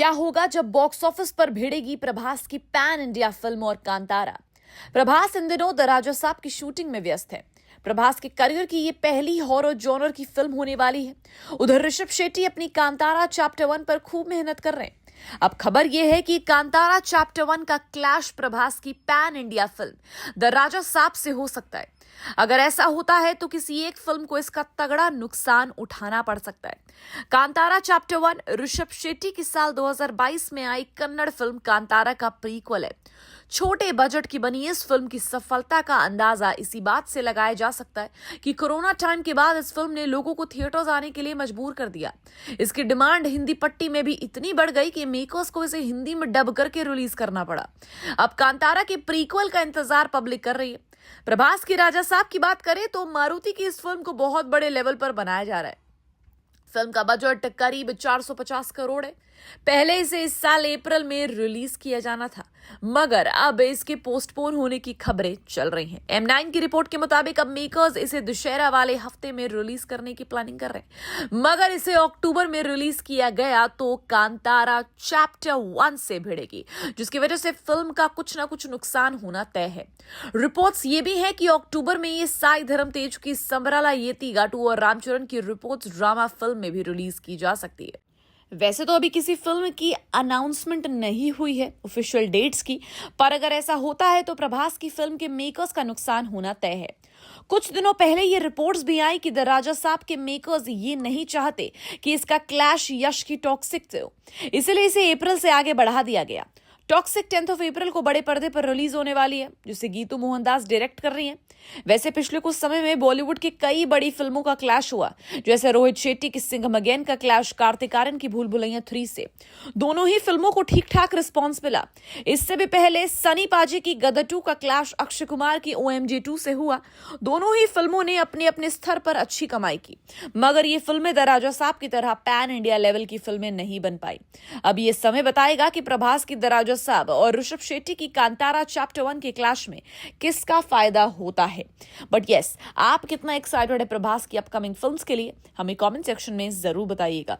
क्या होगा जब बॉक्स ऑफिस पर भिड़ेगी प्रभास की पैन इंडिया फिल्म और कांतारा। प्रभास इन दिनों द राजा साहब की शूटिंग में व्यस्त है। प्रभास के करियर की ये पहली हॉरर जॉनर की फिल्म होने वाली है। उधर ऋषभ शेट्टी अपनी कांतारा चैप्टर 1 पर खूब मेहनत कर रहे हैं। अब खबर यह है कि कांतारा चैप्टर 1 का क्लैश प्रभास की पैन इंडिया फिल्म द राजा साहब से हो सकता है। अगर ऐसा होता है तो किसी एक फिल्म को इसका तगड़ा नुकसान उठाना पड़ सकता है। कांतारा चैप्टर 1 ऋषभ शेट्टी की साल 2022 में आई कन्नड़ फिल्म कांतारा का प्रीक्वल है। छोटे बजट की बनी इस फिल्म की सफलता का अंदाजा इसी बात से लगाया जा सकता है कि कोरोना टाइम के बाद इस फिल्म ने लोगों को थिएटर्स आने के लिए मजबूर कर दिया। इसकी डिमांड हिंदी पट्टी में भी इतनी बढ़ गई कि मेकर्स को इसे हिंदी में डब करके रिलीज करना पड़ा। अब कांतारा के प्रीक्वल का इंतजार पब्लिक कर रही है। प्रभास की राजा साहब की बात करें तो मारुति की इस फिल्म को बहुत बड़े लेवल पर बनाया जा रहा है। फिल्म का बजट करीब 450 करोड़ है। पहले इसे इस साल अप्रैल में रिलीज किया जाना था, मगर अब इसके पोस्टपोन होने की खबरें चल रही हैं। M9 की रिपोर्ट के मुताबिक अब मेकर्स इसे दशहरा वाले हफ्ते में रिलीज करने की प्लानिंग कर रहे हैं, मगर इसे अक्टूबर में रिलीज किया गया तो कांतारा चैप्टर 1 से भिड़ेगी, जिसकी वजह से फिल्म का कुछ ना कुछ नुकसान होना तय है। रिपोर्ट्स ये भी है कि अक्टूबर में ये साई धर्म तेज की समराला येती गाटू और रामचरण की रिपोर्ट्स ड्रामा फिल्म में भी रिलीज की जा सकती है। वैसे तो अभी किसी फिल्म की अनाउंसमेंट नहीं हुई है ऑफिशियल डेट्स की, पर अगर ऐसा होता है तो प्रभास की फिल्म के मेकर्स का नुकसान होना तय है। कुछ दिनों पहले ये रिपोर्ट्स भी आई कि द राजा साहब के मेकर्स ये नहीं चाहते कि इसका क्लैश यश की टॉक्सिक से हो, इसलिए इसे अप्रैल से आगे बढ़ा दिया गया। टॉक्सिक 10 अप्रैल को बड़े पर्दे पर रिलीज होने वाली है, जिसे गीतू मोहनदास डायरेक्ट कर रही हैं। वैसे पिछले कुछ समय में बॉलीवुड की कई बड़ी फिल्मों का क्लैश हुआ, जैसे रोहित शेट्टी की सिंघम अगेन का क्लैश कार्तिक आर्यन की भूल भुलैया 3 से। दोनों ही फिल्मों को ठीक ठाक रिस्पॉन्स मिला। इससे भी पहले सनी पाजी की गदर 2 का क्लैश अक्षय कुमार की OMG 2 से हुआ। दोनों ही फिल्मों ने अपने अपने स्तर पर अच्छी कमाई की, मगर ये फिल्में द राजा साहब की तरह पैन इंडिया लेवल की फिल्में नहीं बन पाई। अब ये समय बताएगा कि प्रभास की द राजा साहब और ऋषभ शेट्टी की कांतारा चैप्टर 1 के क्लैश में किसका फायदा होता है। बट यस, आप कितना एक्साइटेड है प्रभास की अपकमिंग फिल्म्स के लिए, हमें कमेंट सेक्शन में जरूर बताइएगा।